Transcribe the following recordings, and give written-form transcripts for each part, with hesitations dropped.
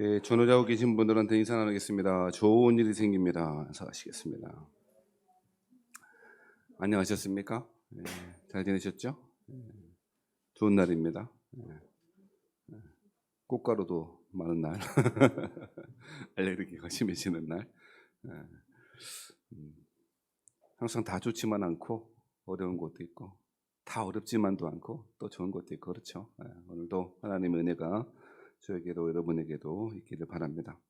예, 전후자고 계신 분들한테 인사 나누겠습니다. 좋은 일이 생깁니다. 인사하시겠습니다. 안녕하셨습니까? 예, 잘 지내셨죠? 좋은 날입니다. 꽃가루도 많은 날, 알레르기가 심해지는 날. 예, 항상 다 좋지만 않고 어려운 것도 있고 다 어렵지만도 않고 또 좋은 것도 있고 그렇죠. 예, 오늘도 하나님의 은혜가 저에게도 여러분에게도 있기를 바랍니다.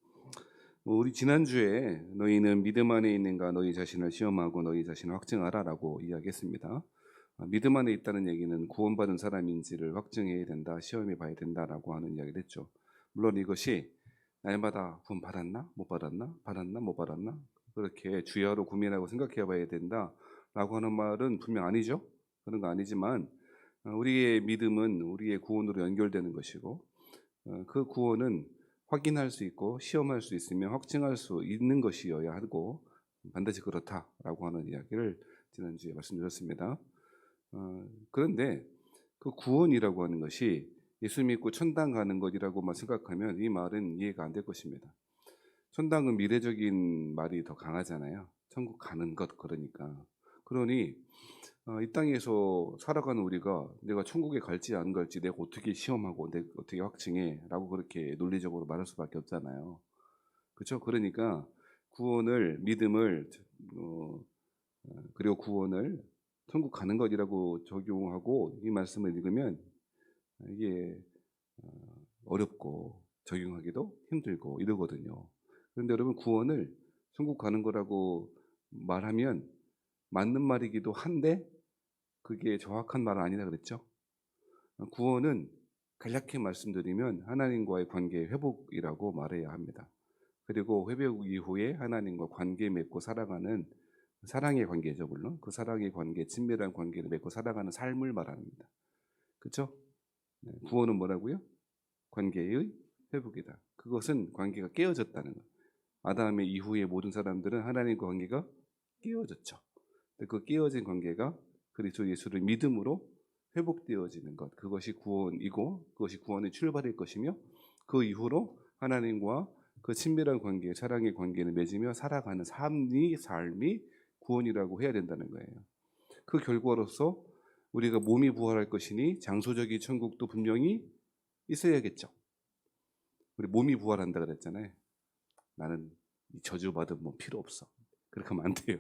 우리 지난주에 너희는 믿음 안에 있는가 너희 자신을 시험하고 너희 자신을 확증하라라고 이야기했습니다. 믿음 안에 있다는 얘기는 구원받은 사람인지를 확증해야 된다, 시험해 봐야 된다라고 하는 이야기를 했죠. 물론 이것이 날마다 구원 받았나 못 받았나 받았나 못 받았나 그렇게 주야로 고민하고 생각해 봐야 된다라고 하는 말은 분명 아니죠. 그런 거 아니지만 우리의 믿음은 우리의 구원으로 연결되는 것이고 그 구원은 확인할 수 있고 시험할 수 있으며 확증할 수 있는 것이어야 하고 반드시 그렇다라고 하는 이야기를 지난주에 말씀드렸습니다. 그런데 그 구원이라고 하는 것이 예수 믿고 천당 가는 것이라고만 생각하면 이 말은 이해가 안 될 것입니다. 천당은 미래적인 말이 더 강하잖아요. 천국 가는 것 그러니까. 그러니 이 땅에서 살아가는 우리가 내가 천국에 갈지 안 갈지 내가 어떻게 시험하고 내가 어떻게 확증해라고 그렇게 논리적으로 말할 수밖에 없잖아요. 그렇죠? 그러니까 구원을 믿음을 그리고 구원을 천국 가는 것이라고 적용하고 이 말씀을 읽으면 이게 어렵고 적용하기도 힘들고 이러거든요. 그런데 여러분 구원을 천국 가는 거라고 말하면 맞는 말이기도 한데 그게 정확한 말은 아니다 그랬죠. 구원은 간략히 말씀드리면 하나님과의 관계 회복이라고 말해야 합니다. 그리고 회복 이후에 하나님과 관계 맺고 살아가는 사랑의 관계죠. 물론 그 사랑의 관계, 친밀한 관계를 맺고 살아가는 삶을 말합니다. 그렇죠? 구원은 뭐라고요? 관계의 회복이다. 그것은 관계가 깨어졌다는 것. 아담의 이후의 모든 사람들은 하나님과 관계가 깨어졌죠. 그 깨어진 관계가 그리스도 예수를 믿음으로 회복되어지는 것, 그것이 구원이고 그것이 구원의 출발일 것이며 그 이후로 하나님과 그 친밀한 관계, 사랑의 관계를 맺으며 살아가는 삶이 구원이라고 해야 된다는 거예요. 그 결과로서 우리가 몸이 부활할 것이니 장소적인 천국도 분명히 있어야겠죠. 우리 몸이 부활한다 그랬잖아요. 나는 저주받은 몸 필요 없어. 그렇게 하면 안 돼요.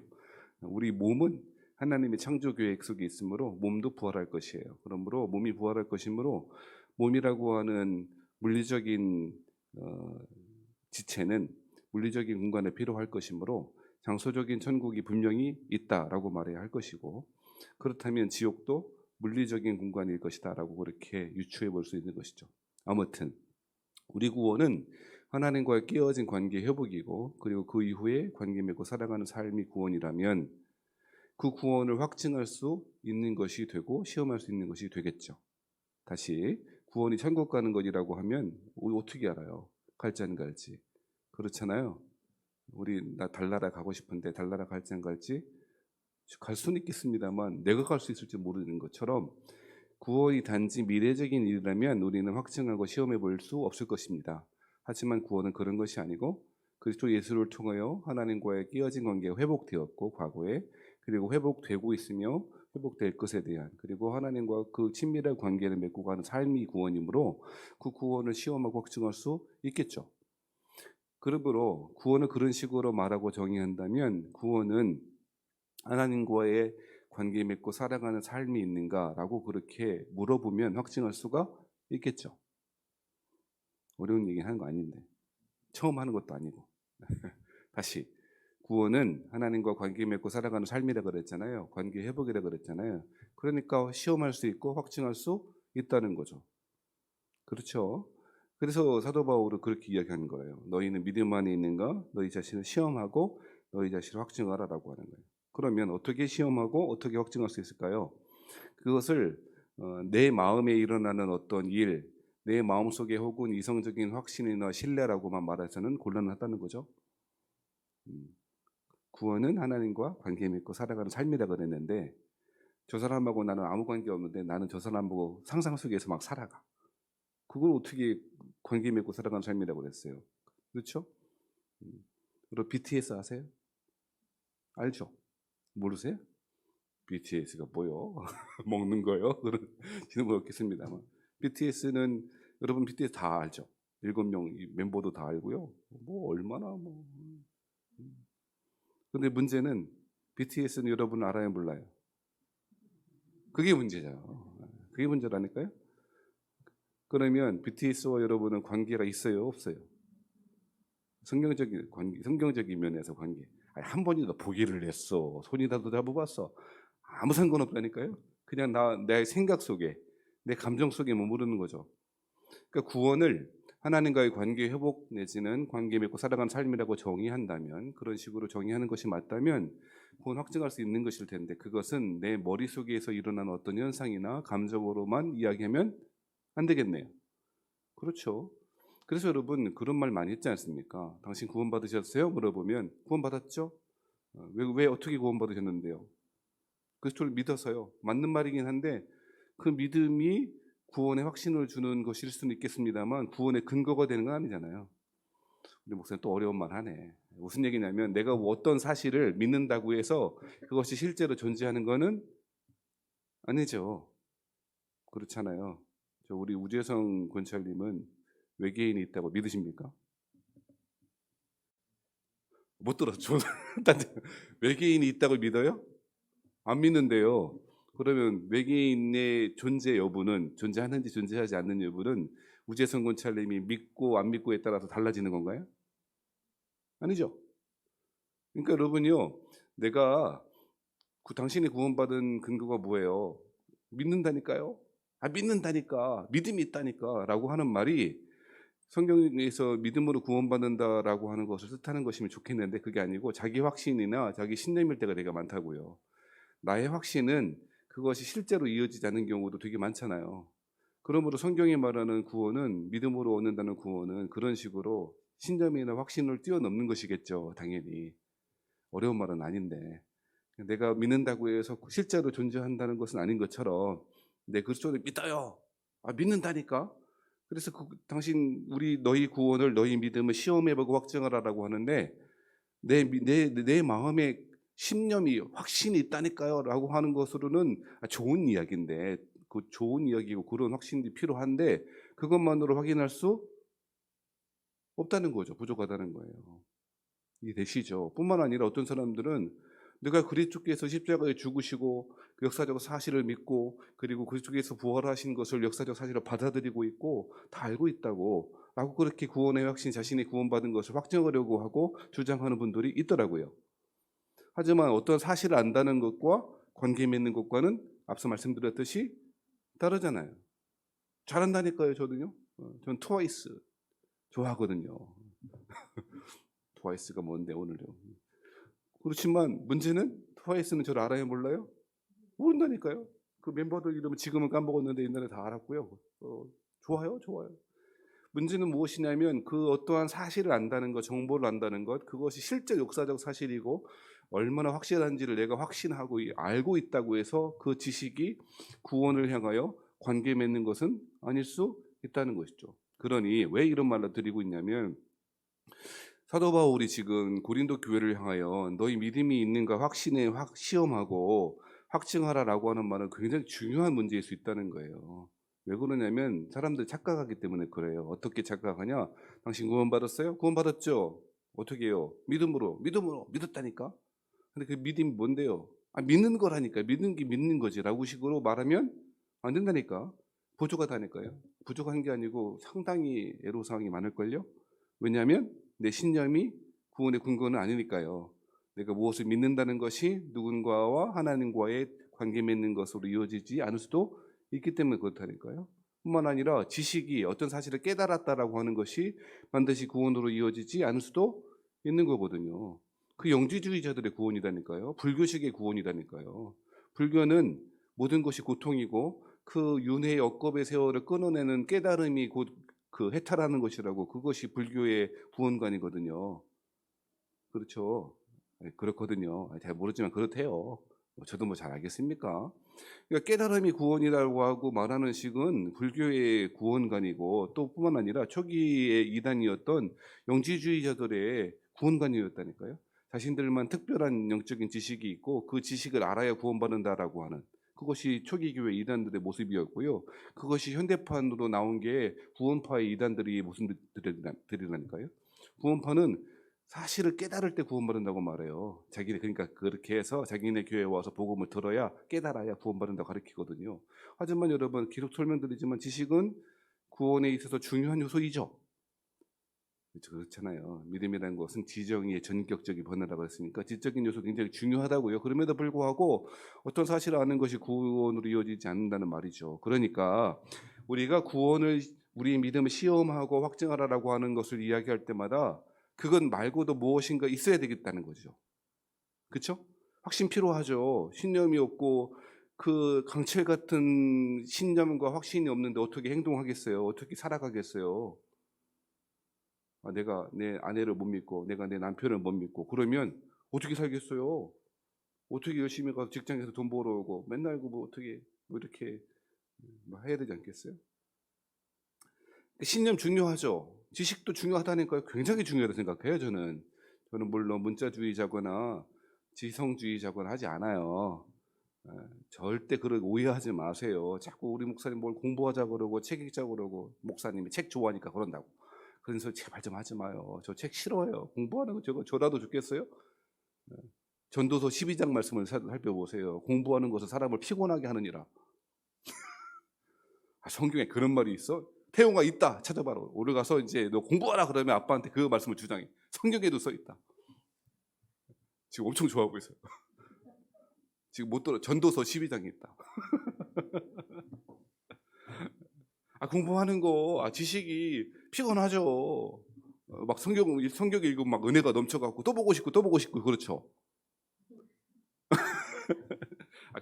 우리 몸은 하나님의 창조 계획 속에 있으므로 몸도 부활할 것이에요. 그러므로 몸이 부활할 것이므로 몸이라고 하는 물리적인 지체는 물리적인 공간에 필요할 것이므로 장소적인 천국이 분명히 있다라고 말해야 할 것이고 그렇다면 지옥도 물리적인 공간일 것이다라고 그렇게 유추해 볼 수 있는 것이죠. 아무튼 우리 구원은 하나님과의 깨어진 관계 회복이고 그리고 그 이후에 관계 맺고 살아가는 삶이 구원이라면 그 구원을 확증할 수 있는 것이 되고 시험할 수 있는 것이 되겠죠. 다시 구원이 천국 가는 것이라고 하면 우리 어떻게 알아요? 갈지 안 갈지. 그렇잖아요. 우리 나 달나라 가고 싶은데 달나라 갈지 안 갈지 갈 수는 있겠습니다만 내가 갈 수 있을지 모르는 것처럼 구원이 단지 미래적인 일이라면 우리는 확증하고 시험해 볼 수 없을 것입니다. 하지만 구원은 그런 것이 아니고 그리스도 예수를 통하여 하나님과의 깨어진 관계가 회복되었고 과거에 그리고 회복되고 있으며 회복될 것에 대한 그리고 하나님과 그 친밀한 관계를 맺고 가는 삶이 구원이므로 그 구원을 시험하고 확증할 수 있겠죠. 그러므로 구원을 그런 식으로 말하고 정의한다면 구원은 하나님과의 관계 맺고 살아가는 삶이 있는가라고 그렇게 물어보면 확증할 수가 있겠죠. 어려운 얘기 하는 거 아닌데 처음 하는 것도 아니고 다시 구원은 하나님과 관계 맺고 살아가는 삶이라 그랬잖아요. 관계 회복이라 그랬잖아요. 그러니까 시험할 수 있고 확증할 수 있다는 거죠. 그렇죠? 그래서 사도 바울은 그렇게 이야기하는 거예요. 너희는 믿음 안에 있는가? 너희 자신을 시험하고 너희 자신을 확증하라라고 하는 거예요. 그러면 어떻게 시험하고 어떻게 확증할 수 있을까요? 그것을 내 마음에 일어나는 어떤 일, 내 마음속에 혹은 이성적인 확신이나 신뢰라고만 말해서는 곤란하다는 거죠. 구원은 하나님과 관계 맺고 살아가는 삶이라 그랬는데 저 사람하고 나는 아무 관계 없는데 나는 저 사람하고 상상 속에서 막 살아가. 그걸 어떻게 관계 맺고 살아가는 삶이라고 그랬어요. 그렇죠? 여러분 BTS 아세요? 알죠? 모르세요? BTS가 뭐요? 먹는 거요? 그런지는 모르겠습니다만 BTS는 여러분 BTS 다 알죠? 7명 멤버도 다 알고요. 뭐 얼마나 뭐 근데 문제는 BTS는 여러분 알아요, 몰라요? 그게 문제죠. 그게 문제라니까요. 그러면 BTS와 여러분은 관계가 있어요, 없어요? 성경적인 관계, 성경적인 면에서 관계. 아니, 한 번이라도 보기를 했어. 손이라도 잡아봤어. 아무 상관없다니까요. 그냥 내 생각 속에, 내 감정 속에 머무르는 거죠. 그러니까 구원을 하나님과의 관계 회복 내지는 관계 맺고 살아가는 삶이라고 정의한다면, 그런 식으로 정의하는 것이 맞다면 구원 확증할 수 있는 것일 텐데, 그것은 내 머릿속에서 일어난 어떤 현상이나 감정으로만 이야기하면 안 되겠네요. 그렇죠. 그래서 여러분 그런 말 많이 했지 않습니까? 당신 구원 받으셨어요? 물어보면 구원 받았죠? 왜 어떻게 구원 받으셨는데요? 그리스도를 믿어서요. 맞는 말이긴 한데 그 믿음이 구원의 확신을 주는 것일 수는 있겠습니다만 구원의 근거가 되는 건 아니잖아요. 우리 목사님 또 어려운 말 하네. 무슨 얘기냐면 내가 어떤 사실을 믿는다고 해서 그것이 실제로 존재하는 거는 아니죠. 그렇잖아요. 우리 우재성 권찰님은 외계인이 있다고 믿으십니까? 못 들었죠. 외계인이 있다고 믿어요? 안 믿는데요. 그러면 외계인의 존재 여부는 존재하는지 존재하지 않는 여부는 우주성 권찰님이 믿고 안 믿고에 따라서 달라지는 건가요? 아니죠. 그러니까 여러분이요, 내가 당신이 구원받은 근거가 뭐예요? 믿는다니까요. 믿는다니까, 믿음이 있다니까라고 하는 말이 성경에서 믿음으로 구원받는다라고 하는 것을 뜻하는 것이면 좋겠는데 그게 아니고 자기 확신이나 자기 신념일 때가 되게 많다고요. 나의 확신은 그것이 실제로 이어지지 않는 경우도 되게 많잖아요. 그러므로 성경이 말하는 구원은 믿음으로 얻는다는 구원은 그런 식으로 신념이나 확신을 뛰어넘는 것이겠죠. 당연히. 어려운 말은 아닌데 내가 믿는다고 해서 실제로 존재한다는 것은 아닌 것처럼 내 그리스도를 믿어요. 믿는다니까. 그래서 당신 너희 구원을 너희 믿음을 시험해보고 확증하라라고 하는데 내 마음에 신념이 확신이 있다니까요라고 하는 것으로는 좋은 이야기인데 그 좋은 이야기고 그런 확신이 필요한데 그것만으로 확인할 수 없다는 거죠. 부족하다는 거예요. 이해되시죠? 뿐만 아니라 어떤 사람들은 내가 그리스도께서 십자가에 죽으시고 그 역사적 사실을 믿고 그리고 그리스도께서 부활하신 것을 역사적 사실을 받아들이고 있고 다 알고 있다고 라고 그렇게 구원의 확신 자신이 구원받은 것을 확정하려고 하고 주장하는 분들이 있더라고요. 하지만 어떤 사실을 안다는 것과 관계 맺는 것과는 앞서 말씀드렸듯이 다르잖아요. 잘한다니까요. 저는요. 전 트와이스 좋아하거든요. 트와이스가 뭔데 오늘요. 그렇지만 문제는 트와이스는 저를 알아요 몰라요? 모른다니까요. 그 멤버들 이름은 지금은 까먹었는데 옛날에 다 알았고요. 좋아요. 문제는 무엇이냐면 그 어떠한 사실을 안다는 것, 정보를 안다는 것, 그것이 실제 역사적 사실이고 얼마나 확실한지를 내가 확신하고 알고 있다고 해서 그 지식이 구원을 향하여 관계 맺는 것은 아닐 수 있다는 것이죠. 그러니 왜 이런 말을 드리고 있냐면 사도 바울이 지금 고린도 교회를 향하여 너희 믿음이 있는가 확신에 시험하고 확증하라라고 하는 말은 굉장히 중요한 문제일 수 있다는 거예요. 왜 그러냐면 사람들이 착각하기 때문에 그래요. 어떻게 착각하냐? 당신 구원받았어요? 구원받았죠? 어떻게 해요? 믿음으로 믿었다니까? 근데 그 믿음이 뭔데요? 믿는 거라니까. 믿는 게 믿는 거지라고 식으로 말하면 안 된다니까. 부족하다니까요. 부족한 게 아니고 상당히 애로사항이 많을걸요. 왜냐하면 내 신념이 구원의 근거는 아니니까요. 내가 무엇을 믿는다는 것이 누군가와 하나님과의 관계 맺는 것으로 이어지지 않을 수도 있기 때문에 그렇다니까요. 뿐만 아니라 지식이 어떤 사실을 깨달았다라고 하는 것이 반드시 구원으로 이어지지 않을 수도 있는 거거든요. 그 영지주의자들의 구원이라니까요. 불교식의 구원이라니까요. 불교는 모든 것이 고통이고 그 윤회의 억겁의 세월을 끊어내는 깨달음이 곧 그 해탈하는 것이라고 그것이 불교의 구원관이거든요. 그렇죠. 그렇거든요. 잘 모르지만 그렇대요. 저도 뭐 잘 알겠습니까? 그러니까 깨달음이 구원이라고 하고 말하는 식은 불교의 구원관이고 또 뿐만 아니라 초기의 이단이었던 영지주의자들의 구원관이었다니까요. 자신들만 특별한 영적인 지식이 있고 그 지식을 알아야 구원받는다라고 하는 그것이 초기 교회 이단들의 모습이었고요. 그것이 현대판으로 나온 게 구원파의 이단들이 모습들이라니까요. 구원파는 사실을 깨달을 때 구원받는다고 말해요. 자기네 그러니까 그렇게 해서 자기네 교회에 와서 복음을 들어야 깨달아야 구원받는다고 가르치거든요. 하지만 여러분 계속 설명드리지만 지식은 구원에 있어서 중요한 요소이죠. 그렇잖아요. 믿음이라는 것은 지정의 전격적인 번호라고 했으니까 지적인 요소 굉장히 중요하다고요. 그럼에도 불구하고 어떤 사실을 아는 것이 구원으로 이어지지 않는다는 말이죠. 그러니까 우리가 구원을 우리 믿음을 시험하고 확증하라라고 하는 것을 이야기할 때마다 그건 말고도 무엇인가 있어야 되겠다는 거죠. 그렇죠? 확신 필요하죠. 신념이 없고 그 강철 같은 신념과 확신이 없는데 어떻게 행동하겠어요? 어떻게 살아가겠어요? 내가 내 아내를 못 믿고 내가 내 남편을 못 믿고 그러면 어떻게 살겠어요? 어떻게 열심히 가서 직장에서 돈 벌어오고 맨날 뭐 어떻게 뭐 이렇게 뭐 해야 되지 않겠어요? 신념 중요하죠. 지식도 중요하다니까요. 굉장히 중요하다고 생각해요. 저는 물론 문자주의자거나 지성주의자거나 하지 않아요. 절대 그런 오해하지 마세요. 자꾸 우리 목사님 뭘 공부하자 그러고 책 읽자 그러고 목사님이 책 좋아하니까 그런다고. 그런 소리 제발 좀 하지 마요. 저 책 싫어요. 공부하는 거 저라도 죽겠어요? 전도서 12장 말씀을 살펴보세요. 공부하는 것은 사람을 피곤하게 하느니라. 성경에 그런 말이 있어? 태용아 있다. 찾아봐라. 오늘 가서 이제 너 공부하라 그러면 아빠한테 그 말씀을 주장해. 성경에도 써 있다. 지금 엄청 좋아하고 있어요. 지금 못 들어. 전도서 12장에 있다. 공부하는 거 지식이 피곤하죠. 막 성경 읽으면 막 은혜가 넘쳐갖고 또 보고 싶고 그렇죠.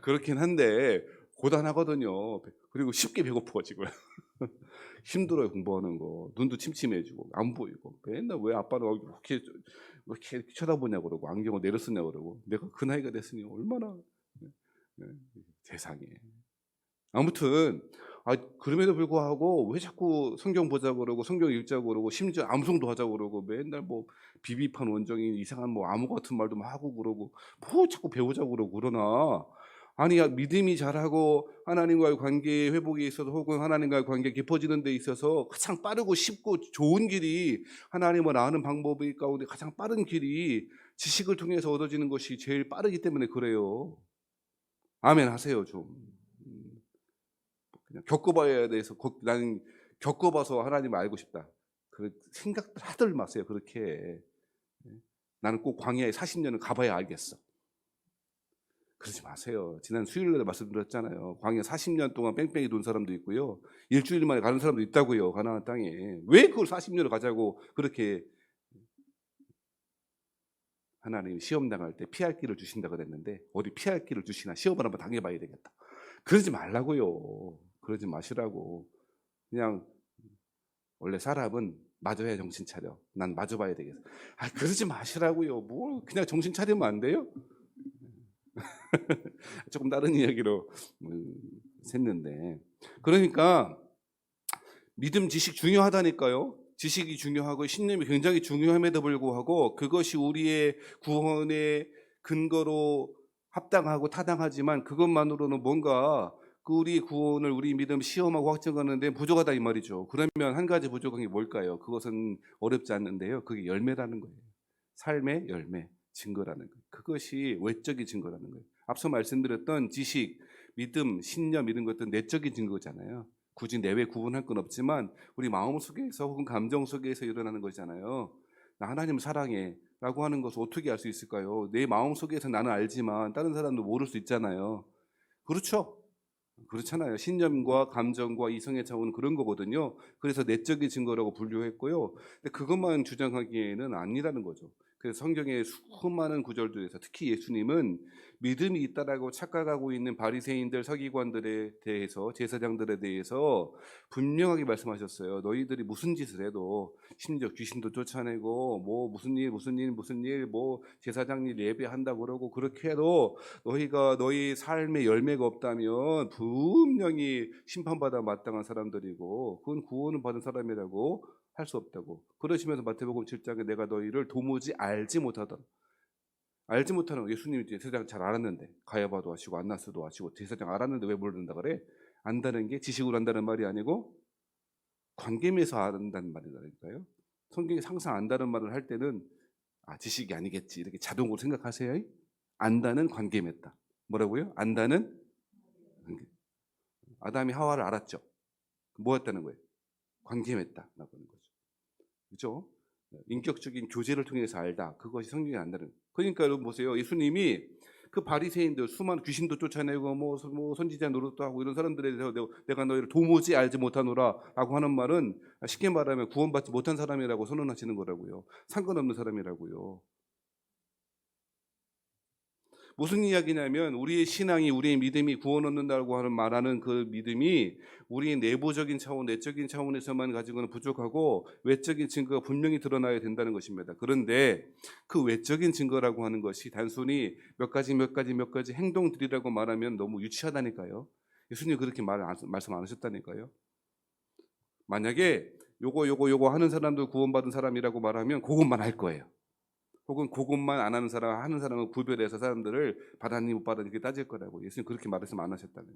그렇긴 한데 고단하거든요. 그리고 쉽게 배고파지고 힘들어요. 공부하는 거 눈도 침침해지고 안 보이고 맨날 왜 아빠는 이렇게 쳐다보냐 그러고 안경을 내려 쓰냐 그러고 내가 그 나이가 됐으니 얼마나 세상에. 아무튼 그럼에도 불구하고 왜 자꾸 성경 보자 그러고 성경 읽자 그러고 심지어 암송도 하자 그러고 맨날 뭐 비비판 원정인 이상한 뭐 암호 같은 말도 막 하고 그러고 뭐 자꾸 배우자 그러고 그러나 아니 믿음이 자라고 하나님과의 관계 회복에 있어서 혹은 하나님과의 관계 깊어지는 데 있어서 가장 빠르고 쉽고 좋은 길이 하나님을 아는 방법이 가운데 가장 빠른 길이 지식을 통해서 얻어지는 것이 제일 빠르기 때문에 그래요. 아멘 하세요 좀. 그냥 겪어봐야 돼서 나는 겪어봐서 하나님을 알고 싶다. 그 생각들 하들 마세요. 그렇게 나는 꼭 광야에 40년을 가봐야 알겠어. 그러지 마세요. 지난 수요일날에 말씀드렸잖아요. 광야 40년 동안 뺑뺑이 돈 사람도 있고요. 일주일 만에 가는 사람도 있다고요. 가나안 땅에. 왜 그걸 40년을 가자고 그렇게 하나님이 시험 당할 때 피할 길을 주신다고 그랬는데 어디 피할 길을 주시나 시험을 한번 당해봐야 되겠다. 그러지 말라고요. 그러지 마시라고. 그냥 원래 사람은 마주해야 정신 차려. 난 마주봐야 되겠어. 그러지 마시라고요. 뭘 그냥 정신 차리면 안 돼요? 조금 다른 이야기로 샜는데 그러니까 믿음 지식 중요하다니까요. 지식이 중요하고 신념이 굉장히 중요함에도 불구하고 그것이 우리의 구원의 근거로 합당하고 타당하지만 그것만으로는 뭔가 우리 구원을 우리 믿음 시험하고 확증하는데 부족하다 이 말이죠. 그러면 한 가지 부족한 게 뭘까요? 그것은 어렵지 않는데요. 그게 열매라는 거예요. 삶의 열매, 증거라는 거예요. 그것이 외적인 증거라는 거예요. 앞서 말씀드렸던 지식, 믿음, 신념 이런 것들은 내적인 증거잖아요. 굳이 내외 구분할 건 없지만 우리 마음 속에서 혹은 감정 속에서 일어나는 거잖아요. 나 하나님 사랑해 라고 하는 것을 어떻게 알 수 있을까요? 내 마음 속에서 나는 알지만 다른 사람도 모를 수 있잖아요. 그렇죠? 그렇잖아요. 신념과 감정과 이성의 차원은 그런 거거든요. 그래서 내적인 증거라고 분류했고요. 근데 그것만 주장하기에는 아니라는 거죠. 그래서 성경의 수많은 구절들에서 특히 예수님은 믿음이 있다라고 착각하고 있는 바리새인들, 서기관들에 대해서, 제사장들에 대해서 분명하게 말씀하셨어요. 너희들이 무슨 짓을 해도, 심지어 귀신도 쫓아내고 뭐 무슨 일 뭐 제사장일 예배한다고 그러고 그렇게 해도 너희가 너희 삶에 열매가 없다면 분명히 심판받아 마땅한 사람들이고 그건 구원을 받은 사람이라고 할 수 없다고. 그러시면서 마태복음 7장에 내가 너희를 도무지 알지 못하던, 알지 못하는, 예수님이 제사장 잘 알았는데, 가야바도 하시고 안나스도 하시고 제사장 알았는데 왜 모른다 그래? 안다는 게 지식으로 안다는 말이 아니고 관계에서 안다는 말이라니까요. 성경이 항상 안다는 말을 할 때는 지식이 아니겠지 이렇게 자동으로 생각하세요. 안다는 관계 맺다. 뭐라고요? 안다는 관계. 아담이 하와를 알았죠. 뭐였다는 거예요? 관계 맺다라고 하는 거죠. 그렇죠? 인격적인 교제를 통해서 알다. 그것이 성경에 안다는. 그러니까 여러분 보세요. 예수님이 그 바리새인들 수많은 귀신도 쫓아내고 뭐 선지자 노릇도 하고 이런 사람들에 대해서 내가 너희를 도무지 알지 못하노라라고 하는 말은 쉽게 말하면 구원받지 못한 사람이라고 선언하시는 거라고요. 상관없는 사람이라고요. 무슨 이야기냐면 우리의 신앙이, 우리의 믿음이 구원 얻는다고 하는 말하는 그 믿음이 우리의 내부적인 차원, 내적인 차원에서만 가지고는 부족하고 외적인 증거가 분명히 드러나야 된다는 것입니다. 그런데 그 외적인 증거라고 하는 것이 단순히 몇 가지 행동들이라고 말하면 너무 유치하다니까요. 예수님 그렇게 말씀 안 하셨다니까요. 만약에 요거 하는 사람도 구원받은 사람이라고 말하면 그것만 할 거예요. 혹은 그것만 안 하는 사람, 하는 사람을 구별해서 사람들을 받았니 못 받았니 이렇게 따질 거라고. 예수님 그렇게 말씀 안 하셨다는.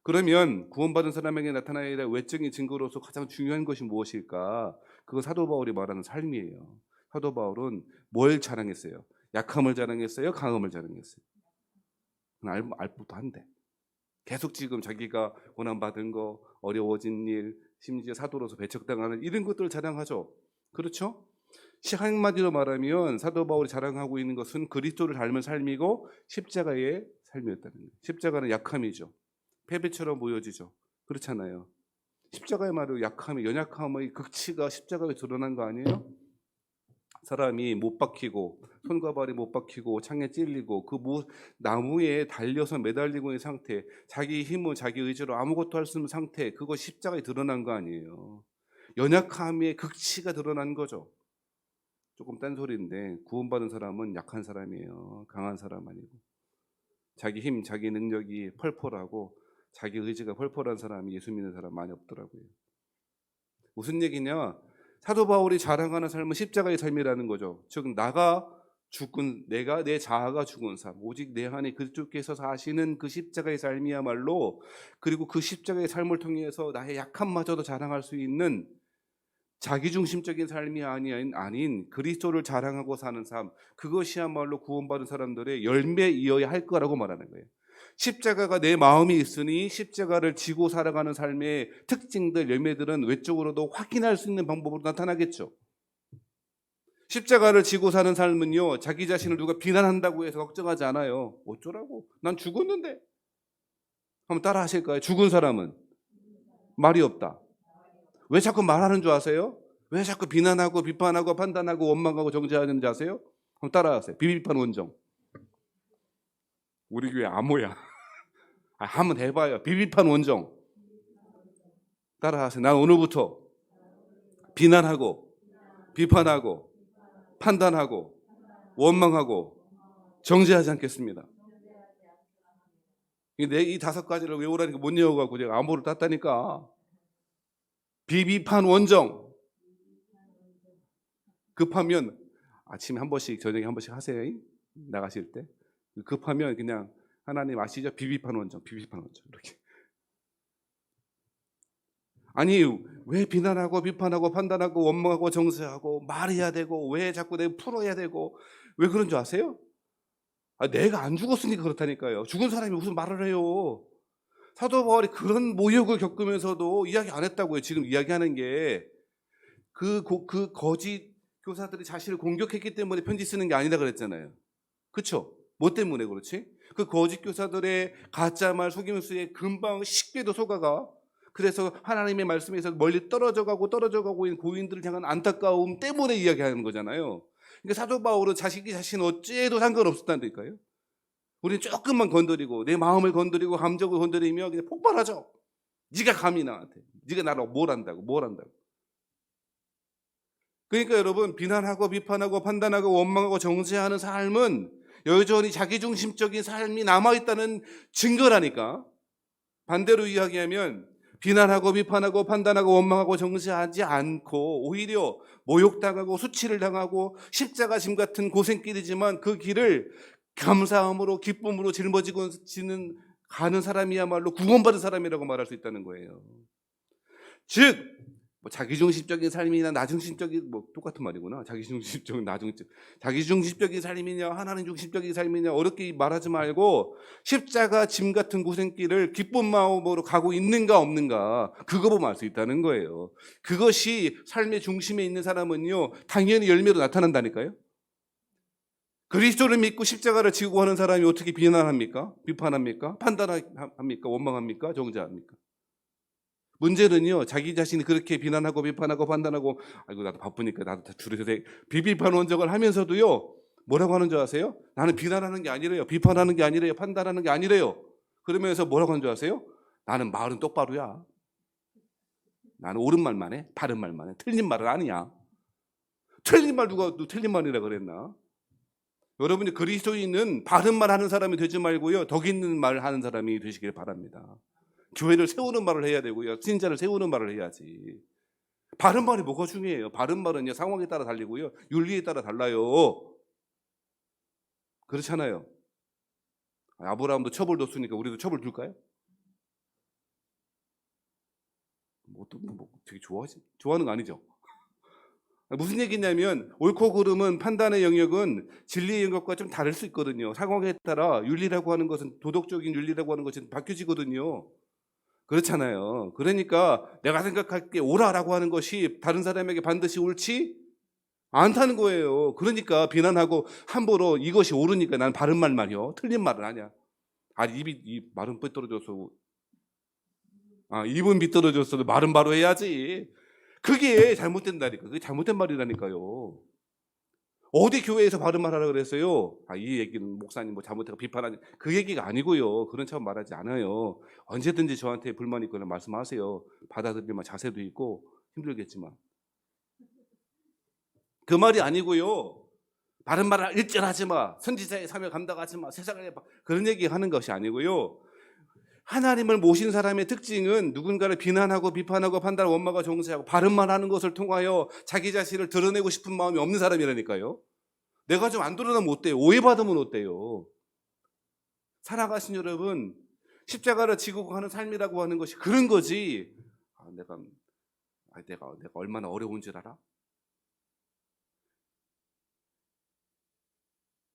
그러면 구원받은 사람에게 나타나야 될 외적인 증거로서 가장 중요한 것이 무엇일까? 그건 사도 바울이 말하는 삶이에요. 사도 바울은 뭘 자랑했어요? 약함을 자랑했어요? 강함을 자랑했어요? 알법도 한데. 계속 지금 자기가 고난받은 거, 어려워진 일, 심지어 사도로서 배척당하는 이런 것들을 자랑하죠. 그렇죠? 한마디로 말하면 사도 바울이 자랑하고 있는 것은 그리스도를 닮은 삶이고 십자가의 삶이었다는 거예요. 십자가는 약함이죠. 패배처럼 보여지죠. 그렇잖아요. 십자가의 말로 약함이, 연약함의 극치가 십자가에 드러난 거 아니에요? 사람이 못 박히고 손과 발이 못 박히고 창에 찔리고 그 나무에 달려서 매달리고 있는 상태, 자기 힘은 자기 의지로 아무것도 할 수 없는 상태, 그거 십자가에 드러난 거 아니에요. 연약함의 극치가 드러난 거죠. 조금 딴소리인데 구원받은 사람은 약한 사람이에요. 강한 사람 아니고. 자기 힘, 자기 능력이 펄펄하고 자기 의지가 펄펄한 사람이 예수 믿는 사람 많이 없더라고요. 무슨 얘기냐? 사도 바울이 자랑하는 삶은 십자가의 삶이라는 거죠. 즉 내가 내 자아가 죽은 삶, 오직 내 안에 그리스도께서 사시는 그 십자가의 삶이야말로, 그리고 그 십자가의 삶을 통해서 나의 약함마저도 자랑할 수 있는 자기중심적인 삶이 아닌 그리스도를 자랑하고 사는 삶, 그것이야말로 구원받은 사람들의 열매이어야 할 거라고 말하는 거예요. 십자가가 내 마음이 있으니 십자가를 지고 살아가는 삶의 특징들, 열매들은 외적으로도 확인할 수 있는 방법으로 나타나겠죠. 십자가를 지고 사는 삶은요, 자기 자신을 누가 비난한다고 해서 걱정하지 않아요. 어쩌라고? 난 죽었는데. 한번 따라 하실까요? 죽은 사람은 말이 없다. 왜 자꾸 말하는 줄 아세요? 왜 자꾸 비난하고 비판하고 판단하고 원망하고 정죄하는지 아세요? 한번 따라하세요. 비비판 원정. 우리 교회 암호야. 한번 해봐요. 비비판 원정. 따라하세요. 난 오늘부터 비난하고 비판하고 판단하고 원망하고 정죄하지 않겠습니다. 이 5가지를 외우라니까 못 외워가지고 제가 암호를 땄다니까. 비비판 원정. 급하면 아침에 한 번씩, 저녁에 한 번씩 하세요. 나가실 때. 급하면 그냥 하나님 아시죠? 비비판 원정 이렇게. 아니 왜 비난하고 비판하고 판단하고 원망하고 정죄하고 말해야 되고 왜 자꾸 내가 풀어야 되고 왜 그런 줄 아세요? 내가 안 죽었으니까 그렇다니까요. 죽은 사람이 무슨 말을 해요. 사도 바울이 그런 모욕을 겪으면서도 이야기 안 했다고요. 지금 이야기하는 게 그 거짓 교사들이 자신을 공격했기 때문에 편지 쓰는 게 아니다 그랬잖아요. 그렇죠? 뭐 때문에 그렇지? 그 거짓 교사들의 가짜말 속임수에 금방 쉽게도 속아가. 그래서 하나님의 말씀에서 멀리 떨어져 가고 있는 고인들을 향한 안타까움 때문에 이야기하는 거잖아요. 그러니까 사도 바울은 자기 자신 어찌해도 상관없었다니까요. 우리는 조금만 건드리고 내 마음을 건드리고 감정을 건드리며 그냥 폭발하죠. 네가 감히 나한테, 네가 나를 뭘 한다고. 그러니까 여러분, 비난하고 비판하고 판단하고 원망하고 정죄하는 삶은 여전히 자기중심적인 삶이 남아있다는 증거라니까. 반대로 이야기하면 비난하고 비판하고 판단하고 원망하고 정죄하지 않고 오히려 모욕당하고 수치를 당하고 십자가 짐 같은 고생길이지만 그 길을 감사함으로 기쁨으로 짊어지고 가는 사람이야말로 구원받은 사람이라고 말할 수 있다는 거예요. 즉 자기중심적인 삶이나 나중심적인, 똑같은 말이구나. 자기중심적인 자기중심적인 삶이냐 하나님 중심적인 삶이냐 어렵게 말하지 말고 십자가 짐 같은 고생길을 기쁜 마음으로 가고 있는가 없는가, 그거 보면 알 수 있다는 거예요. 그것이 삶의 중심에 있는 사람은요 당연히 열매로 나타난다니까요. 그리스도를 믿고 십자가를 지고 하는 사람이 어떻게 비난합니까? 비판합니까? 판단합니까? 원망합니까? 정죄합니까? 문제는요, 자기 자신이 그렇게 비난하고 비판하고 판단하고, 아이고 나도 바쁘니까 나도 다 줄여서 비비판 원정을 하면서도요, 뭐라고 하는 줄 아세요? 나는 비난하는 게 아니래요, 비판하는 게 아니래요, 판단하는 게 아니래요. 그러면서 뭐라고 하는 줄 아세요? 나는 말은 똑바로야. 나는 옳은 말만 해, 바른 말만 해. 틀린 말은 아니야. 틀린 말 누가 틀린 말이라 그랬나? 여러분이 그리스도인은 바른 말 하는 사람이 되지 말고요, 덕 있는 말 하는 사람이 되시길 바랍니다. 교회를 세우는 말을 해야 되고요, 신자를 세우는 말을 해야지. 바른 말이 뭐가 중요해요? 바른 말은요 상황에 따라 달리고요, 윤리에 따라 달라요. 그렇잖아요. 아브라함도 처벌 뒀으니까 우리도 처벌 줄까요? 되게 좋아하는 거 아니죠? 무슨 얘기냐면 옳고 그름은, 판단의 영역은 진리의 영역과 좀 다를 수 있거든요. 상황에 따라 윤리라고 하는 것은, 도덕적인 윤리라고 하는 것은 바뀌어지거든요. 그렇잖아요. 그러니까 내가 생각할 게 옳아라고 하는 것이 다른 사람에게 반드시 옳지 않다는 거예요. 그러니까 비난하고 함부로 이것이 옳으니까 난 바른 말이요, 틀린 말은 아니야. 입이 말은 삐뚤어져서, 입은 삐뚤어졌어도 말은 바로 해야지. 그게 잘못된다니까. 그게 잘못된 말이라니까요. 어디 교회에서 바른 말 하라 그랬어요? 이 얘기는 목사님 잘못해서 비판하니, 그 얘기가 아니고요. 그런 척 말하지 않아요. 언제든지 저한테 불만 있거나 말씀하세요. 받아들일 자세도 있고 힘들겠지만. 그 말이 아니고요. 바른 말을 일절하지 마, 선지자의 사명 감당하지 마, 세상을 그런 얘기 하는 것이 아니고요. 하나님을 모신 사람의 특징은 누군가를 비난하고 비판하고 판단하고 원망하고 정죄하고 바른 말 하는 것을 통하여 자기 자신을 드러내고 싶은 마음이 없는 사람이라니까요. 내가 좀 안 드러나면 어때요? 오해받으면 어때요? 살아가신 여러분, 십자가를 지고 가는 삶이라고 하는 것이 그런 거지. 내가 얼마나 어려운 줄 알아?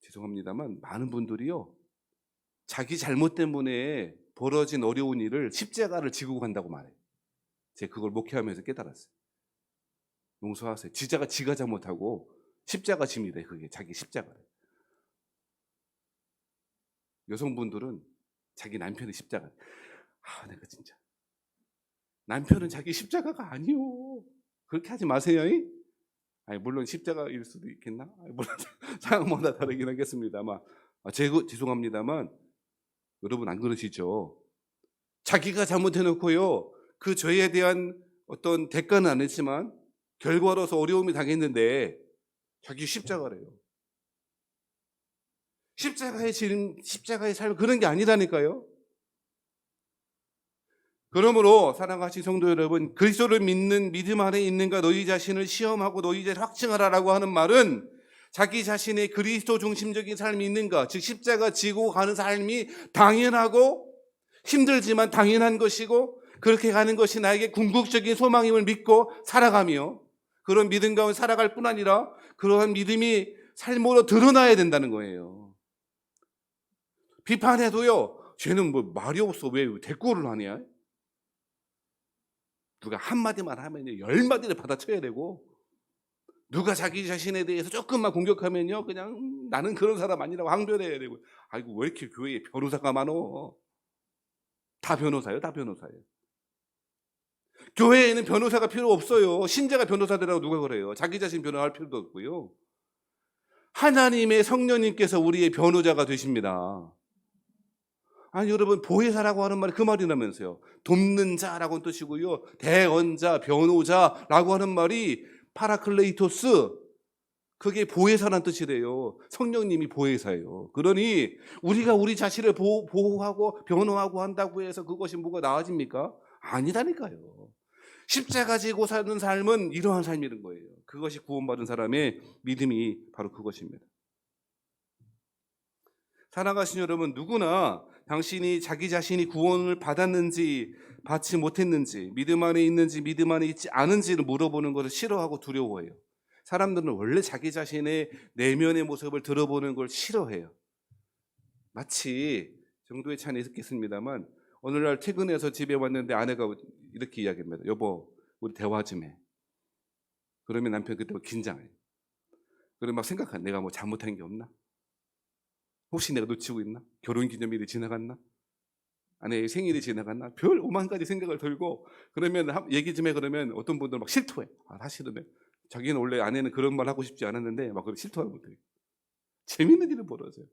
죄송합니다만 많은 분들이요, 자기 잘못 때문에 벌어진 어려운 일을 십자가를 지고 간다고 말해요. 제가 그걸 목회하면서 깨달았어요. 용서하세요. 지가 잘못하고 십자가 짐이래. 그게 자기 십자가래. 여성분들은 자기 남편의 십자가. 내가 진짜 남편은 자기 십자가가 아니요. 그렇게 하지 마세요. 물론 십자가일 수도 있겠나? 물론 상황마다 다르긴 하겠습니다만, 죄송합니다만 여러분 안 그러시죠? 자기가 잘못해놓고요, 그 죄에 대한 어떤 대가는 안 했지만 결과로서 어려움이 당했는데 자기 십자가래요. 십자가의 삶은 그런 게 아니라니까요. 그러므로 사랑하신 성도 여러분, 그리스도를 믿는 믿음 안에 있는가 너희 자신을 시험하고 너희 자신을 확증하라라고 하는 말은 자기 자신의 그리스도 중심적인 삶이 있는가, 즉 십자가 지고 가는 삶이 당연하고 힘들지만 당연한 것이고 그렇게 가는 것이 나에게 궁극적인 소망임을 믿고 살아가며 그런 믿음 가운데 살아갈 뿐 아니라 그러한 믿음이 삶으로 드러나야 된다는 거예요. 비판해도요, 쟤는 말이 없어, 왜 대꾸를 하냐? 누가 한마디만 하면 10마디를 받아쳐야 되고, 누가 자기 자신에 대해서 조금만 공격하면요 그냥 나는 그런 사람 아니라고 항변해야 되고. 아이고 왜 이렇게 교회에 변호사가 많어? 다 변호사예요. 교회에는 변호사가 필요 없어요. 신자가 변호사 되라고 누가 그래요? 자기 자신 변호할 필요도 없고요. 하나님의 성령님께서 우리의 변호자가 되십니다. 아니 여러분, 보혜사라고 하는 말이 그 말이라면서요. 돕는 자라고 하는 뜻이고요. 대언자, 변호자라고 하는 말이 파라클레이토스, 그게 보혜사라는 뜻이래요. 성령님이 보혜사예요. 그러니 우리가 우리 자신을 보호하고 변호하고 한다고 해서 그것이 뭐가 나아집니까? 아니라니까요. 십자가 지고 사는 삶은 이러한 삶이는 거예요. 그것이 구원받은 사람의 믿음이 바로 그것입니다. 살아가신 여러분, 누구나 당신이 자기 자신이 구원을 받았는지 받지 못했는지, 믿음 안에 있는지 믿음 안에 있지 않은지를 물어보는 것을 싫어하고 두려워해요. 사람들은 원래 자기 자신의 내면의 모습을 들어보는 걸 싫어해요. 마치 정도의 차이는 있겠습니다만, 어느 날 퇴근해서 집에 왔는데 아내가 이렇게 이야기합니다. 여보, 우리 대화 좀 해. 그러면 남편 그때 긴장해요. 그러면 막 생각해. 내가 뭐 잘못한 게 없나? 혹시 내가 놓치고 있나? 결혼기념일이 지나갔나? 아내의 생일이 지나갔나? 별 오만 가지 생각을 들고, 그러면 얘기 좀 해. 그러면 어떤 분들은 막 실토해. 사실은 자기는 원래 아내는 그런 말 하고 싶지 않았는데 막 그런 실토하고 못해요. 재밌는 일을 벌어져요.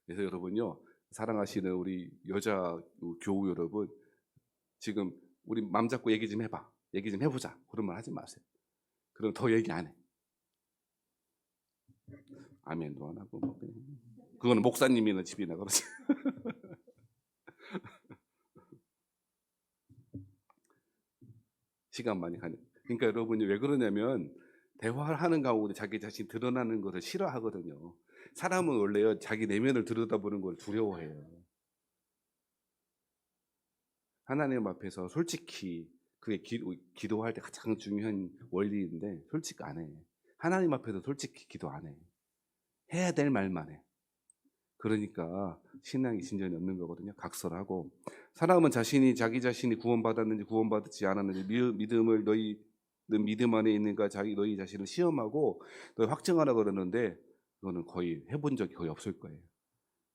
그래서 여러분요, 사랑하시는 우리 여자 교우 여러분, 지금 우리 맘 잡고 얘기 좀 해봐. 얘기 좀 해보자. 그런 말 하지 마세요. 그럼 더 얘기 안 해. 아멘도 안 하고 뭐 그거는 목사님이나 집이나 그러지. 시간 많이 가네. 그러니까 여러분이 왜 그러냐면, 대화를 하는 가운데 자기 자신 드러나는 것을 싫어하거든요. 사람은 원래요, 자기 내면을 들여다보는 걸 두려워해요. 하나님 앞에서 솔직히, 그게 기도할 때 가장 중요한 원리인데 솔직히 안 해. 하나님 앞에서 솔직히 기도 안 해. 해야 될 말만 해. 그러니까 신앙이 진전이 없는 거거든요. 각설하고. 사람은 자기 자신이 구원받았는지 구원받지 않았는지 믿음을 너희 믿음 안에 있는가 너희 자신을 시험하고 너희 확증하라 그러는데, 그거는 거의 해본 적이 거의 없을 거예요.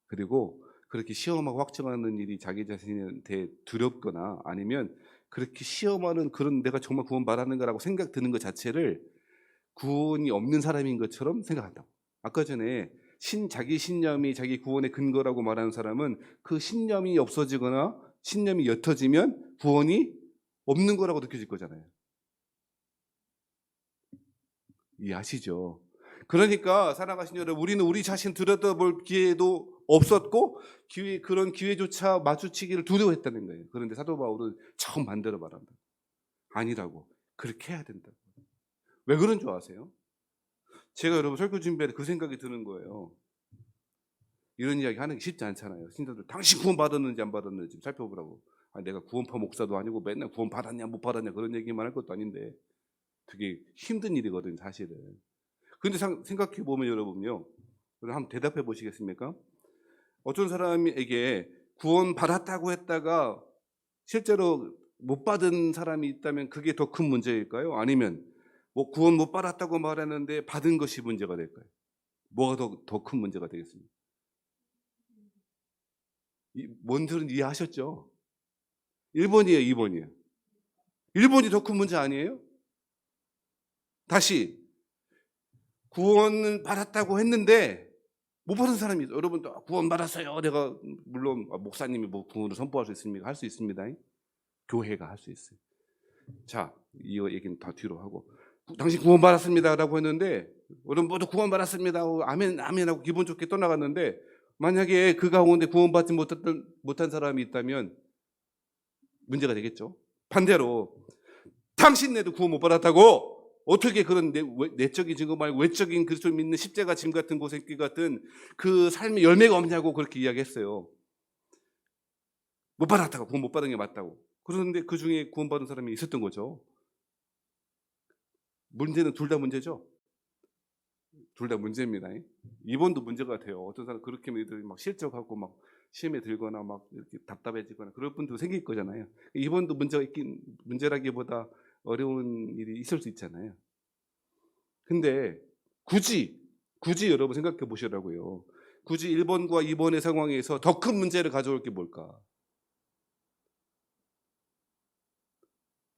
그리고 그렇게 시험하고 확증하는 일이 자기 자신한테 두렵거나 아니면 그렇게 시험하는 그런 내가 정말 구원받았는가라고 생각 드는 것 자체를 구원이 없는 사람인 것처럼 생각한다고. 아까 전에 자기 신념이 자기 구원의 근거라고 말하는 사람은 그 신념이 없어지거나 신념이 옅어지면 구원이 없는 거라고 느껴질 거잖아요. 이해하시죠? 그러니까 살아가신 여러분, 우리는 우리 자신 들여다볼 기회도 없었고 그런 기회조차 마주치기를 두려워했다는 거예요. 그런데 사도 바울은 처음 만들어 말한다. 아니라고. 그렇게 해야 된다고. 왜 그런 줄 아세요? 제가 여러분 설교 준비할 때 그 생각이 드는 거예요. 이런 이야기 하는 게 쉽지 않잖아요. 신자들 당신 구원 받았는지 안 받았는지 좀 살펴보라고. 내가 구원파 목사도 아니고 맨날 구원 받았냐 못 받았냐 그런 얘기만 할 것도 아닌데 되게 힘든 일이거든요, 사실은. 그런데 생각해 보면 여러분요, 한번 대답해 보시겠습니까? 어떤 사람에게 구원 받았다고 했다가 실제로 못 받은 사람이 있다면 그게 더 큰 문제일까요? 아니면 뭐 구원 못 받았다고 말하는데 받은 것이 문제가 될까요? 뭐가 더 큰 문제가 되겠습니까? 뭔들은 이해하셨죠? 1번이에요, 2번이에요? 1번이 더 큰 문제 아니에요? 다시 구원을 받았다고 했는데 못 받은 사람이 있어요. 여러분 구원 받았어요. 내가 물론 목사님이 뭐 구원을 선포할 수 있습니까? 할 수 있습니다. 교회가 할 수 있어요. 자, 이 얘기는 다 뒤로 하고, 당신 구원 받았습니다라고 했는데 여러분 모두 구원 받았습니다 하고 아멘 아멘 하고 기분 좋게 떠나갔는데, 만약에 그 가운데 구원받지 못한 사람이 있다면 문제가 되겠죠. 반대로 당신네도 구원 못 받았다고 어떻게 그런 내적인 증거 말고 외적인 그리스도를 믿는 십자가 짐 같은 고생길 같은 그 삶의 열매가 없냐고 그렇게 이야기했어요. 못 받았다고, 구원 못 받은 게 맞다고. 그런데 그 중에 구원받은 사람이 있었던 거죠. 문제는 둘 다 문제죠. 둘 다 문제입니다. 2번도 문제가 돼요. 어떤 사람 그렇게 막 실적하고 막 시험에 들거나 막 이렇게 답답해지거나 그럴 분도 생길 거잖아요. 2번도 문제라기보다 어려운 일이 있을 수 있잖아요. 근데 굳이 여러분 생각해 보시라고요. 굳이 1번과 2번의 상황에서 더 큰 문제를 가져올 게 뭘까?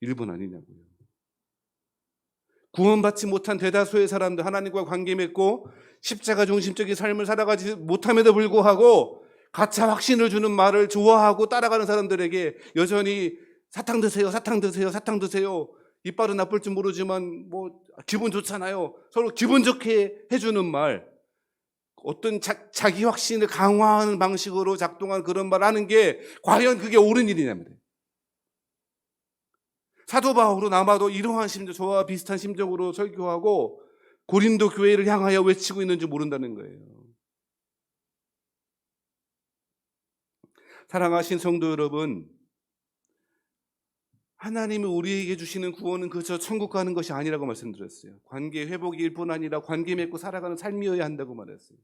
1번 아니냐고요. 구원받지 못한 대다수의 사람들, 하나님과 관계 맺고 십자가 중심적인 삶을 살아가지 못함에도 불구하고 가짜 확신을 주는 말을 좋아하고 따라가는 사람들에게 여전히 사탕 드세요, 사탕 드세요, 사탕 드세요. 이빨은 나쁠 줄 모르지만 뭐 기분 좋잖아요. 서로 기분 좋게 해주는 말, 어떤 자기 확신을 강화하는 방식으로 작동한 그런 말을 하는 게 과연 그게 옳은 일이냐면, 사도 바울은 아마도 이러한 심정, 저와 비슷한 심정으로 설교하고 고린도 교회를 향하여 외치고 있는지 모른다는 거예요. 사랑하신 성도 여러분, 하나님이 우리에게 주시는 구원은 그저 천국 가는 것이 아니라고 말씀드렸어요. 관계 회복일 뿐 아니라 관계 맺고 살아가는 삶이어야 한다고 말했어요.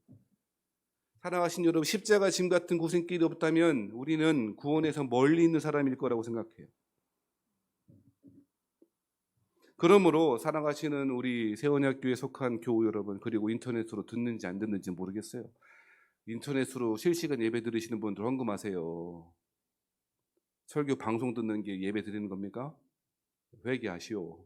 사랑하신 여러분, 십자가 짐 같은 고생길이 없다면 우리는 구원에서 멀리 있는 사람일 거라고 생각해요. 그러므로 사랑하시는 우리 세원학교에 속한 교우 여러분, 그리고 인터넷으로 듣는지 안 듣는지 모르겠어요. 인터넷으로 실시간 예배 들으시는 분들 헌금하세요. 설교 방송 듣는 게 예배 드리는 겁니까? 회개하시오.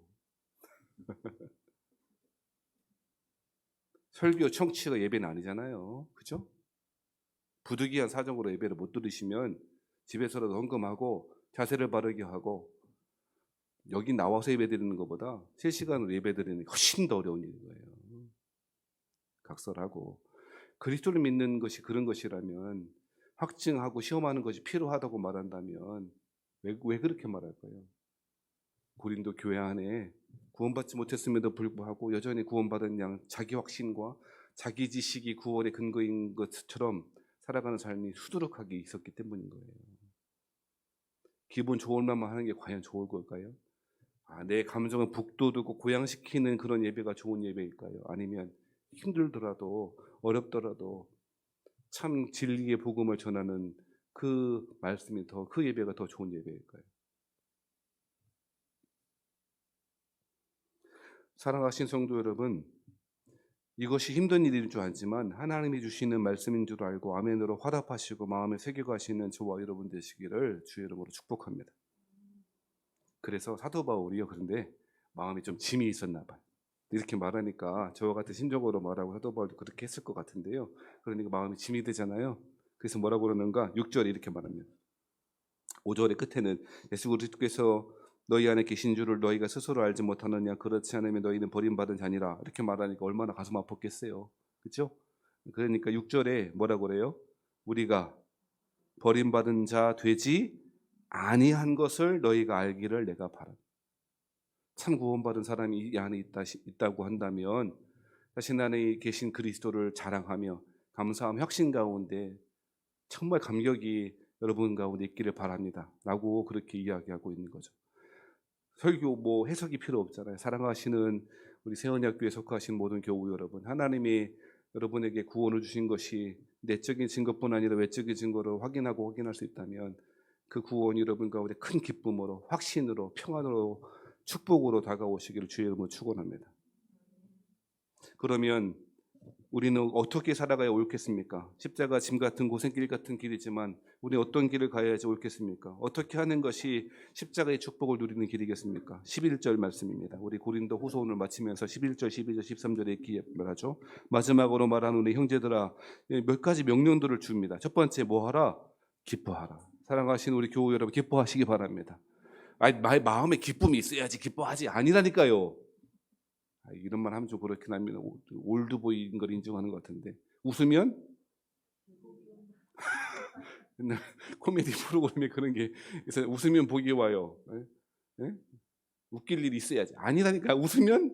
설교 청취가 예배는 아니잖아요. 그죠? 부득이한 사정으로 예배를 못 들으시면 집에서라도 헌금하고 자세를 바르게 하고, 여기 나와서 예배 드리는 것보다 실시간으로 예배 드리는 게 훨씬 더 어려운 일인 거예요. 각설하고, 그리스도를 믿는 것이 그런 것이라면, 확증하고 시험하는 것이 필요하다고 말한다면 왜 그렇게 말할까요? 고린도 교회 안에 구원받지 못했음에도 불구하고 여전히 구원받은 양, 자기 확신과 자기 지식이 구원의 근거인 것처럼 살아가는 삶이 수두룩하게 있었기 때문인 거예요. 기분 좋을 만만 하는 게 과연 좋을 걸까요? 내 감정을 북돋우고 고양시키는 그런 예배가 좋은 예배일까요? 아니면 힘들더라도 어렵더라도 참 진리의 복음을 전하는 그 말씀이 그 예배가 더 좋은 예배일까요? 사랑하신 성도 여러분, 이것이 힘든 일인 줄 알지만 하나님이 주시는 말씀인 줄 알고 아멘으로 화답하시고 마음에 새겨가시는 저와 여러분 되시기를 주의 이름으로 축복합니다. 그래서 사도 바울이요, 그런데 마음에 좀 짐이 있었나 봐요. 이렇게 말하니까 저와 같은 심정으로 말하고 사도 바울도 그렇게 했을 것 같은데요. 그러니까 마음이 짐이 되잖아요. 그래서 뭐라고 그러는가? 6절에 이렇게 말합니다. 5절의 끝에는 예수 그리스도께서 너희 안에 계신 줄을 너희가 스스로 알지 못하느냐? 그렇지 않으면 너희는 버림받은 자니라. 이렇게 말하니까 얼마나 가슴 아팠겠어요. 그렇죠? 그러니까 6절에 뭐라고 그래요? 우리가 버림받은 자 되지 아니한 것을 너희가 알기를 내가 바란다. 참 구원받은 사람이 이 안에 있다고 한다면 자신 안에 계신 그리스도를 자랑하며 감사함, 혁신 가운데 정말 감격이 여러분 가운데 있기를 바랍니다 라고 그렇게 이야기하고 있는 거죠. 설교 해석이 필요 없잖아요. 사랑하시는 우리 세원학교에 속하신 모든 교우 여러분, 하나님이 여러분에게 구원을 주신 것이 내적인 증거뿐 아니라 외적인 증거로 확인할 수 있다면 그 구원이 여러분 가운데 큰 기쁨으로, 확신으로, 평안으로, 축복으로 다가오시기를 주의 이름으로 축원합니다. 그러면 우리는 어떻게 살아가야 옳겠습니까? 십자가 짐 같은 고생길 같은 길이지만 우리는 어떤 길을 가야지 옳겠습니까? 어떻게 하는 것이 십자가의 축복을 누리는 길이겠습니까? 11절 말씀입니다. 우리 고린도 후서 오늘 마치면서 11절, 12절, 13절에 이렇게 말하죠. 마지막으로 말하는 우리 형제들아, 몇 가지 명령들을 줍니다. 첫 번째 뭐하라? 기뻐하라. 사랑하시는 우리 교우 여러분, 기뻐하시기 바랍니다. 마음에 기쁨이 있어야지 기뻐하지 아니라니까요. 이런 말 하면 좀 그렇긴 합니다. 올드보이인 걸 인정하는 것 같은데, 웃으면 옛날 코미디 프로그램에 그런 게 있어요. 웃으면 복이 와요. 네? 웃길 일이 있어야지 아니라니까. 웃으면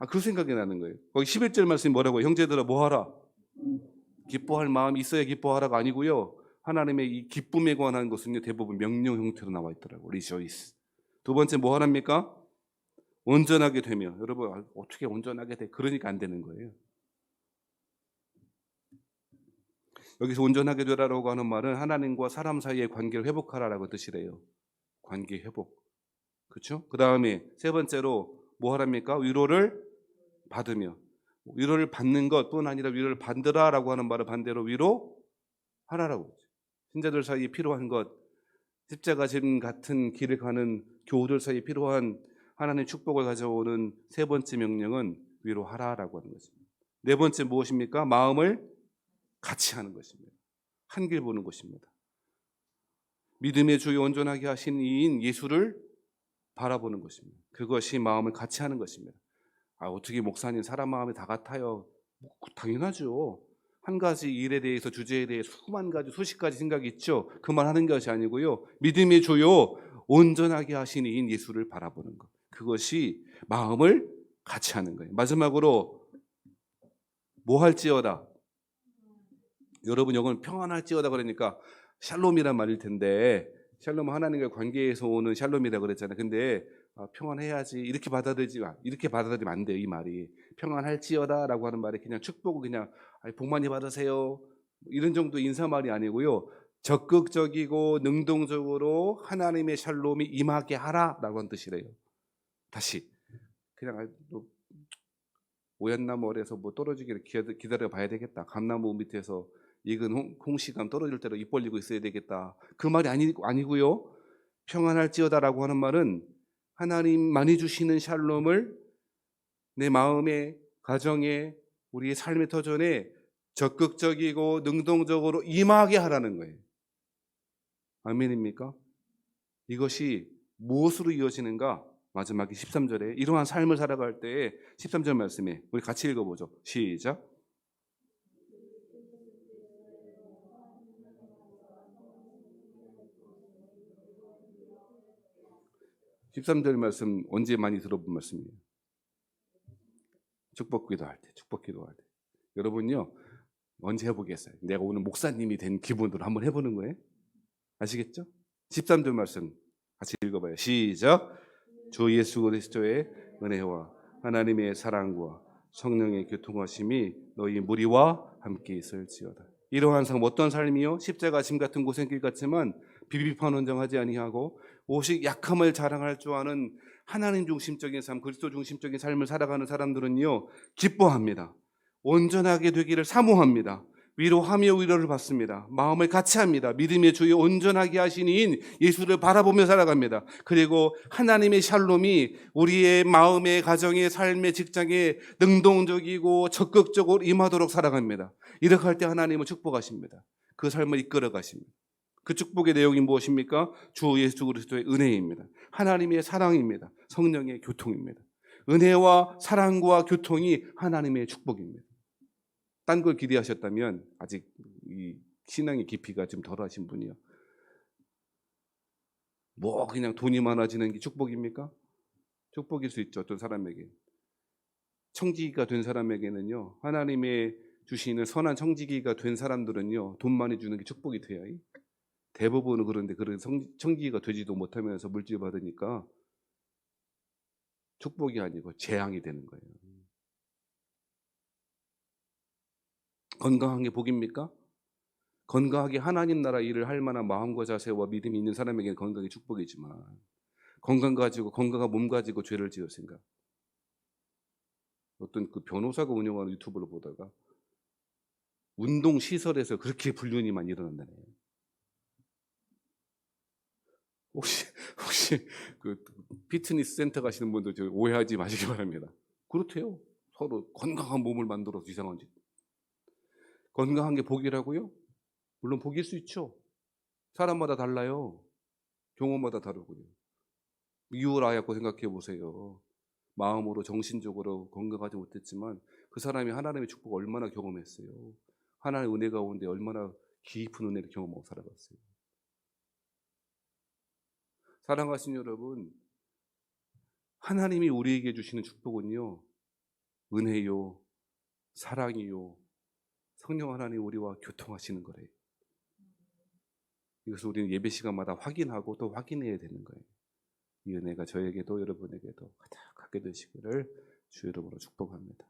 그 생각이 나는 거예요. 거기 11절 말씀이 뭐라고요? 형제들아 뭐하라? 기뻐할 마음이 있어야 기뻐하라가 아니고요. 하나님의 이 기쁨에 관한 것은요, 대부분 명령 형태로 나와 있더라고요. Rejoice. 두 번째 뭐 하랍니까? 온전하게 되며. 여러분, 어떻게 온전하게 돼? 그러니까 안 되는 거예요. 여기서 온전하게 되라라고 하는 말은 하나님과 사람 사이의 관계를 회복하라라고 뜻이래요. 관계 회복. 그렇죠? 그 다음에 세 번째로 뭐 하랍니까? 위로를 받으며. 위로를 받는 것뿐 아니라 위로를 받으라라고 하는 말은 반대로 위로하라라고. 신자들 사이에 필요한 것, 십자가 짐 같은 길을 가는 교우들 사이에 필요한 하나님 축복을 가져오는 세 번째 명령은 위로하라라고 하는 것입니다. 네 번째 무엇입니까? 마음을 같이 하는 것입니다. 한 길 보는 것입니다. 믿음의 주요 온전하게 하신 이인 예수를 바라보는 것입니다. 그것이 마음을 같이 하는 것입니다. 어떻게 목사님 사람 마음이 다 같아요? 당연하죠. 한 가지 일에 대해서 주제에 대해 수만 가지 수십 가지 생각이 있죠. 그 말 하는 것이 아니고요. 믿음의 주요 온전하게 하신 이인 예수를 바라보는 것. 그것이 마음을 같이 하는 거예요. 마지막으로 뭐 할지어다. 여러분 이건 평안할지어다 그러니까 샬롬이란 말일 텐데 샬롬은 하나님과 관계에서 오는 샬롬이라 그랬잖아요. 근데 평안해야지 이렇게 받아들이면 안 돼요. 이 말이 평안할지어다라고 하는 말이 그냥 축복을 그냥 복 많이 받으세요 이런 정도 인사말이 아니고요. 적극적이고 능동적으로 하나님의 샬롬이 임하게 하라라고 하는 뜻이래요. 다시 그냥 오얏나무 아래에서 뭐 떨어지기를 기다려 봐야 되겠다. 감나무 밑에서 익은 홍시감 떨어질 대로 입 벌리고 있어야 되겠다. 그 말이 아니고요. 평안할지어다라고 하는 말은 하나님만이 주시는 샬롬을 내 마음에, 가정에, 우리의 삶의 터전에 적극적이고 능동적으로 임하게 하라는 거예요. 아멘입니까? 이것이 무엇으로 이어지는가? 마지막에 13절에 이러한 삶을 살아갈 때에 13절 말씀에 우리 같이 읽어보죠. 시작. 13절 말씀 언제 많이 들어본 말씀이에요? 축복 기도할 때. 여러분요 언제 해보겠어요? 내가 오늘 목사님이 된 기분으로 한번 해보는 거예요. 아시겠죠? 13절 말씀 같이 읽어봐요. 시작. 주 예수 그리스도의 은혜와 하나님의 사랑과 성령의 교통하심이 너희 무리와 함께 있을지어다. 이러한 삶 어떤 삶이요? 십자가 짐 같은 고생길 같지만 비비판 원정하지 아니하고 오직 약함을 자랑할 줄 아는 하나님 중심적인 삶, 그리스도 중심적인 삶을 살아가는 사람들은요 기뻐합니다. 온전하게 되기를 사모합니다. 위로하며 위로를 받습니다. 마음을 같이 합니다. 믿음의 주여 온전하게 하신 이인 예수를 바라보며 살아갑니다. 그리고 하나님의 샬롬이 우리의 마음의 가정의 삶의 직장에 능동적이고 적극적으로 임하도록 살아갑니다. 이렇게 할 때 하나님은 축복하십니다. 그 삶을 이끌어 가십니다. 그 축복의 내용이 무엇입니까? 주 예수 그리스도의 은혜입니다. 하나님의 사랑입니다. 성령의 교통입니다. 은혜와 사랑과 교통이 하나님의 축복입니다. 딴 걸 기대하셨다면 아직 이 신앙의 깊이가 좀 덜하신 분이요. 뭐 그냥 돈이 많아지는 게 축복입니까? 축복일 수 있죠. 어떤 사람에게. 청지기가 된 사람에게는요. 하나님의 주시는 선한 청지기가 된 사람들은요. 돈 많이 주는 게 축복이 돼요. 대부분은 그런데 그런 청지기가 되지도 못하면서 물질 받으니까 축복이 아니고 재앙이 되는 거예요. 건강한 게 복입니까? 건강하게 하나님 나라 일을 할 만한 마음과 자세와 믿음이 있는 사람에게는 건강이 축복이지만 건강한 몸 가지고 죄를 지을 생각. 어떤 그 변호사가 운영하는 유튜브를 보다가 운동 시설에서 그렇게 불륜이 많이 일어난다네요. 혹시 그 피트니스 센터 가시는 분들 오해하지 마시기 바랍니다. 그렇대요. 서로 건강한 몸을 만들어서 이상한 짓. 건강한 게 복이라고요? 물론 복일 수 있죠. 사람마다 달라요. 경험마다 다르고요. 이유라고 생각해 보세요. 마음으로 정신적으로 건강하지 못했지만 그 사람이 하나님의 축복을 얼마나 경험했어요. 하나님의 은혜 가운데 얼마나 깊은 은혜를 경험하고 살아갔어요. 사랑하신 여러분, 하나님이 우리에게 주시는 축복은요 은혜요, 사랑이요, 성령 하나님 우리와 교통하시는 거래요. 이것을 우리는 예배 시간마다 확인하고 또 확인해야 되는 거예요. 이 은혜가 저에게도 여러분에게도 가득하게 되시기를 주 이름으로 축복합니다.